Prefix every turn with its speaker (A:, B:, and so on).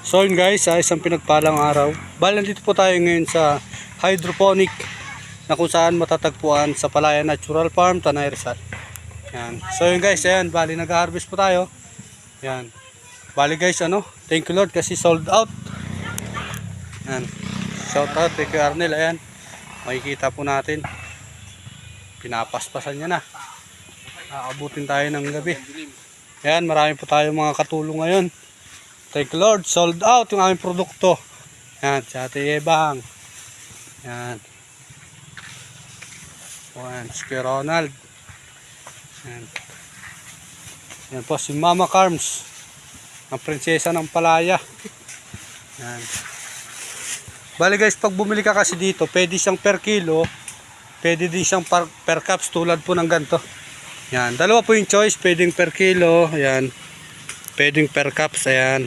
A: So yun guys, isang pinagpalang araw. Bali nandito po tayo ngayon sa hydroponic na kung saan matatagpuan sa Palayan Natural Farm, Tanay Rizal. Yan. So yun guys, ayan, bali nag-harvest po tayo. Yan. Bali guys, thank you Lord kasi sold out. Yan. Shout out, thank you Arnel, ayan. Makikita po natin. Pinapaspasan niya na. Nakabutin tayo ng gabi. Ayan, marami po tayo mga katulong ngayon. Thank you Lord, sold out yung aming produkto. Yan, si Ate Ebang. Yan. Yan, si Kuya Ronald. Yan. Yan po si Mama Carms, ang prinsesa ng Palaya. Yan. Bali guys, pag bumili ka kasi dito, pwede siyang per kilo, pwede din siyang per cups tulad po ng ganito. Yan, dalawa po yung choice, pwedeng per kilo, ayan. Pwedeng per cups, ayan.